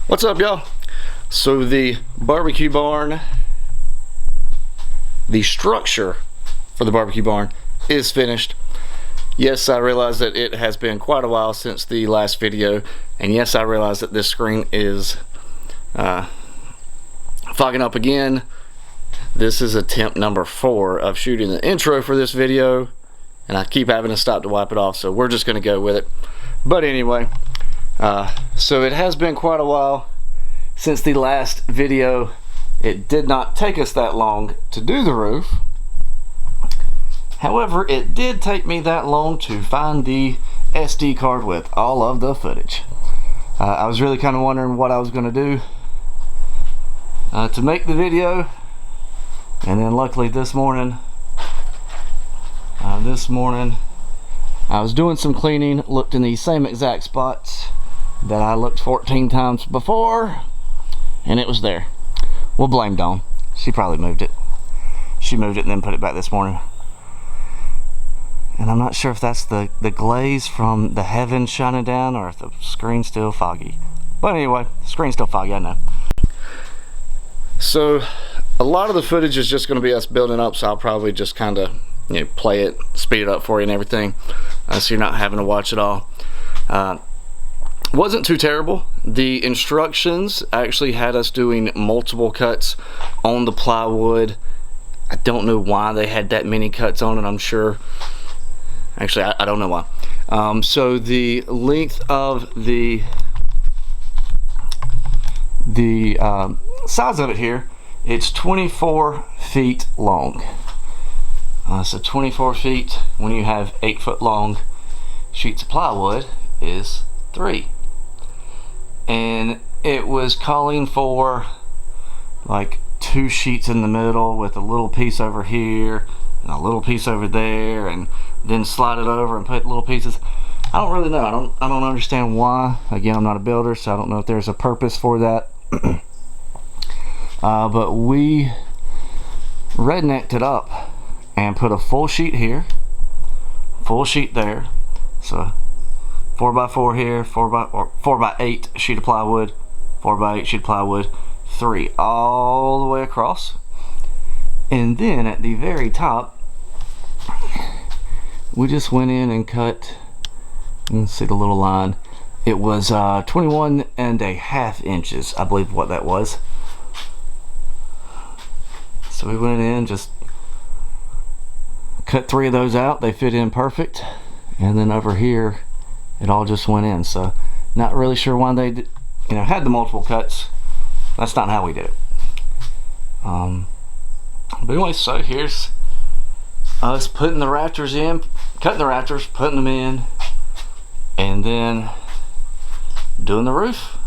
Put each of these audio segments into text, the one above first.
What's up, y'all? So the barbecue barn, the structure for the barbecue barn is finished. Yes, I realize that it has been quite a while since the last video, and yes, I realize that this screen is fogging up again. This is attempt number 4 of shooting the intro for this video, and I keep having to stop to wipe it off, so we're just going to go with it. But anyway, so it has been quite a while since the last video. It did not take us that long to do the roof. However, it did take me that long to find the SD card with all of the footage. I was really kind of wondering what I was going to do to make the video, and then luckily this morning I was doing some cleaning, looked in the same exact spots that I looked 14 times before, and it was there. We'll blame Dawn. She probably moved it. She moved it and then put it back this morning. And I'm not sure if that's the glaze from the heavens shining down or if the screen's still foggy. But anyway, the screen's still foggy, I know. So a lot of the footage is just going to be us building up, so I'll probably just kind of play it, speed it up for you and everything, so you're not having to watch it all. Wasn't too terrible. The instructions actually had us doing multiple cuts on the plywood. I don't know why they had that many cuts on it. I'm sure, actually I don't know why. So the length of the size of it here, it's 24 feet long. So 24 feet when you have 8 foot long sheets of plywood is 3. And it was calling for like 2 sheets in the middle with a little piece over here and a little piece over there, and then slide it over and put little pieces. I don't really know. I don't understand why. Again, I'm not a builder, so I don't know if there's a purpose for that. But we rednecked it up and put a full sheet here, full sheet there. So 4x4 here, 4x8 sheet of plywood, 4x8 sheet of plywood, 3 all the way across. And then at the very top, we just went in and cut, you can see the little line. It was 21.5 inches, I believe what that was. So we went in, just cut 3 of those out. They fit in perfect. And then over here, it all just went in. So not really sure why they did, had the multiple cuts. That's not how we did it. But anyway, so here's us putting the rafters in, cutting the rafters, putting them in, and then doing the roof.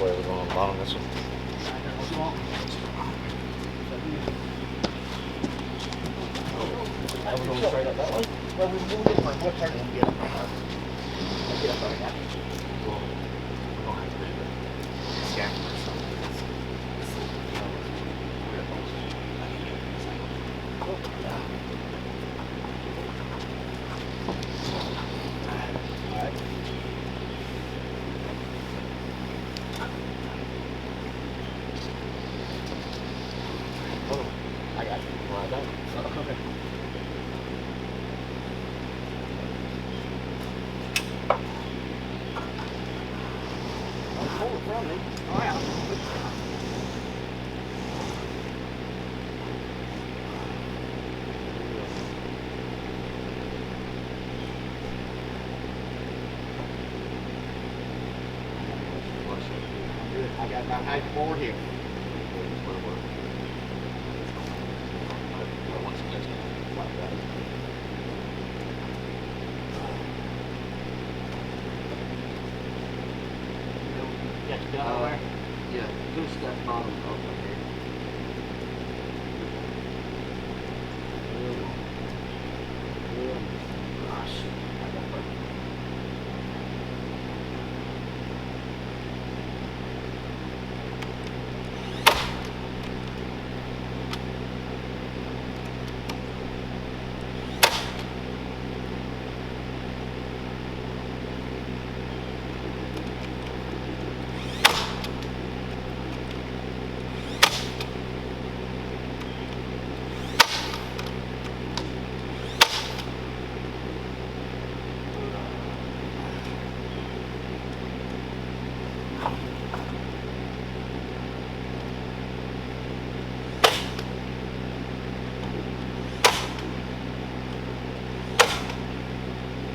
way we're going on the bottom of this one. That was going straight up that way? Well, we'll get one. We'll turn it and get up. Get up there. We're going to have to do the scaffold or something. I got you. Well, I don't. Okay. Pull it from me. Oh, yeah. I got about half forward here. Yeah, just that bottom over here. Gosh.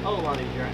Oh, a lot easier.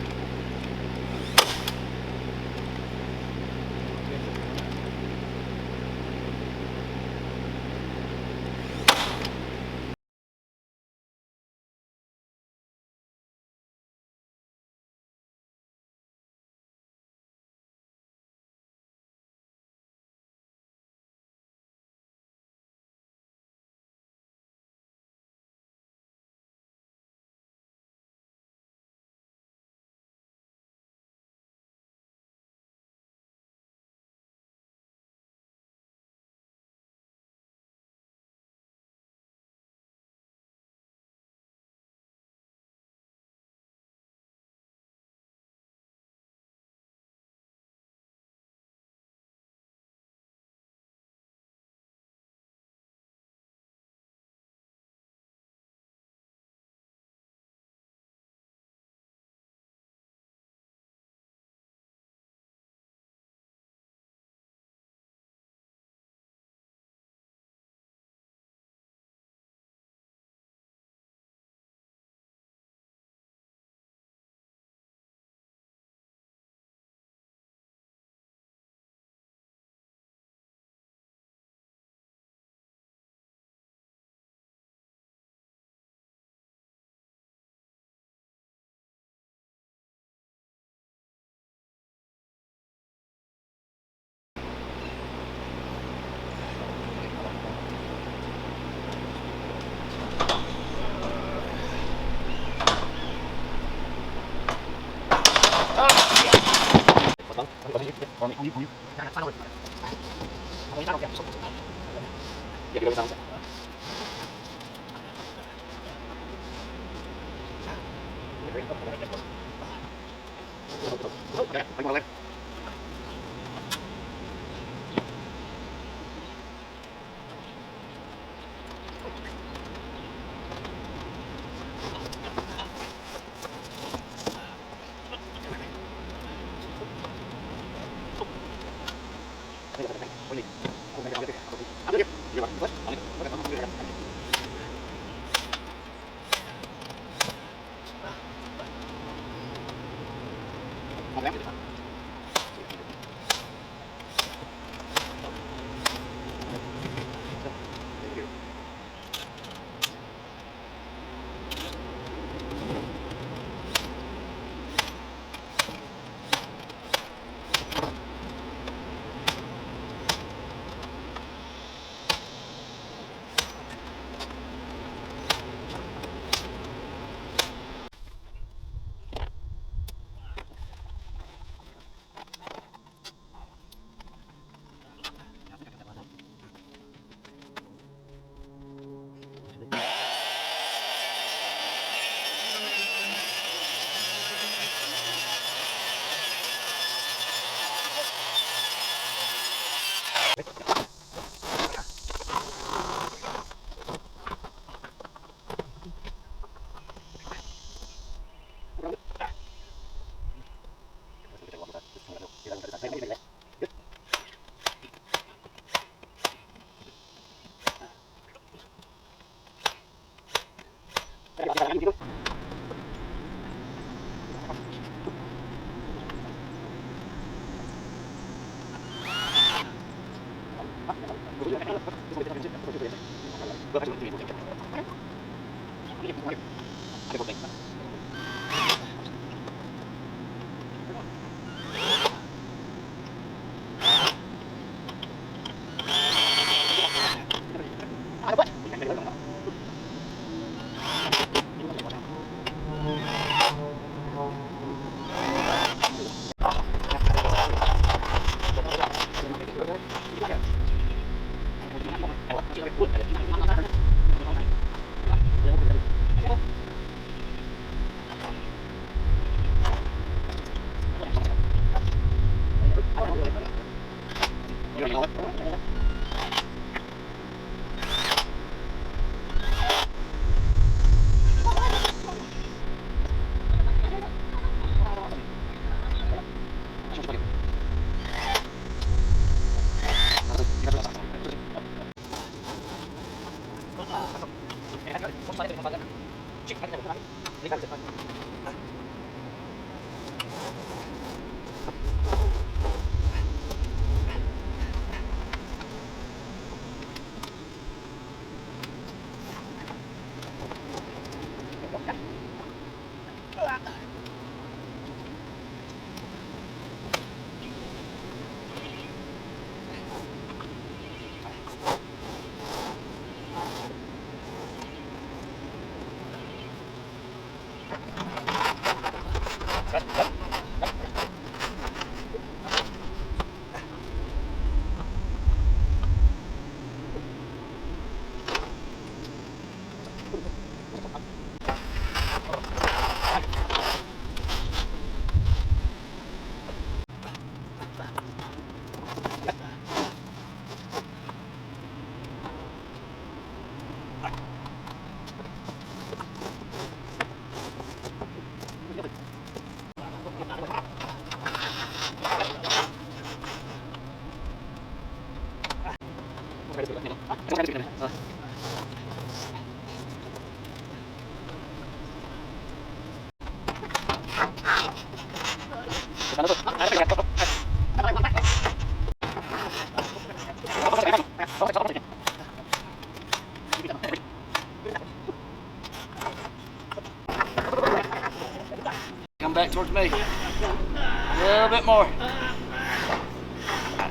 Come back towards me. A little bit more.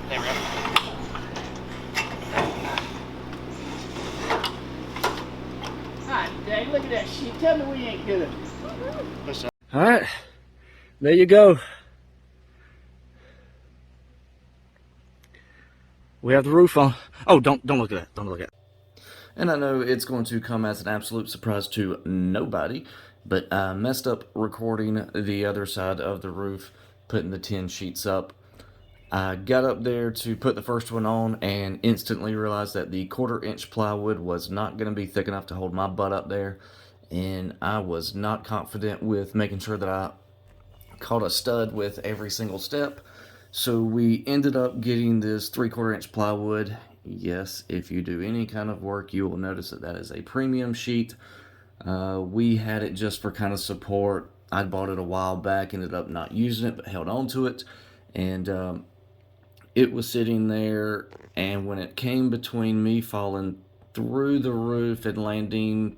There we go. Hi, Dad, look at that shit. Tell me we ain't good. All right, there you go. We have the roof on. Oh, don't look at that. Don't look at it. And I know it's going to come as an absolute surprise to nobody, but I messed up recording the other side of the roof, putting the 10 sheets up. I got up there to put the first one on and instantly realized that the 1/4 inch plywood was not going to be thick enough to hold my butt up there. And I was not confident with making sure that I caught a stud with every single step. So we ended up getting this 3/4 inch plywood. Yes, if you do any kind of work, you will notice that that is a premium sheet. We had it just for kind of support. I bought it a while back, ended up not using it, but held on to it. And it was sitting there, and when it came between me falling through the roof and landing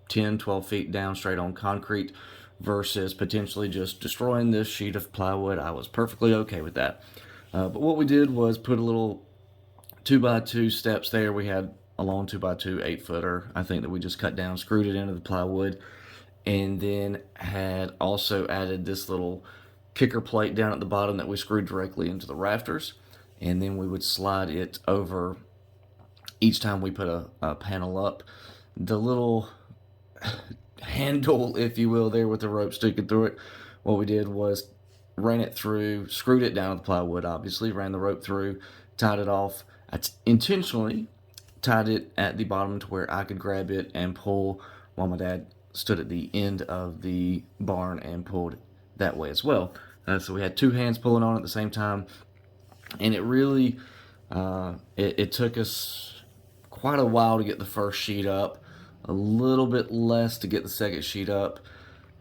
10, 12 feet down straight on concrete versus potentially just destroying this sheet of plywood, I was perfectly okay with that. But what we did was put a little 2x2 steps there. We had a long 2x2 8-footer, I think, that we just cut down, screwed it into the plywood, and then had also added this little kicker plate down at the bottom that we screwed directly into the rafters, and then we would slide it over each time we put a panel up. The little handle, if you will, there with the rope sticking through it, what we did was ran it through, screwed it down with plywood, obviously, ran the rope through, tied it off. Intentionally tied it at the bottom to where I could grab it and pull, while my dad stood at the end of the barn and pulled that way as well. So we had two hands pulling on at the same time, and it really it took us quite a while to get the first sheet up, a little bit less to get the second sheet up.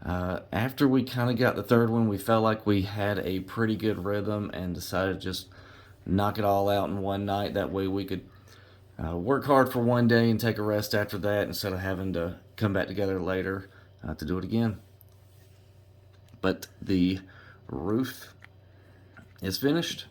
After we kind of got the third one, we felt like we had a pretty good rhythm and decided to just knock it all out in one night. That way we could work hard for one day and take a rest after that instead of having to come back together later to do it again. But the roof is finished.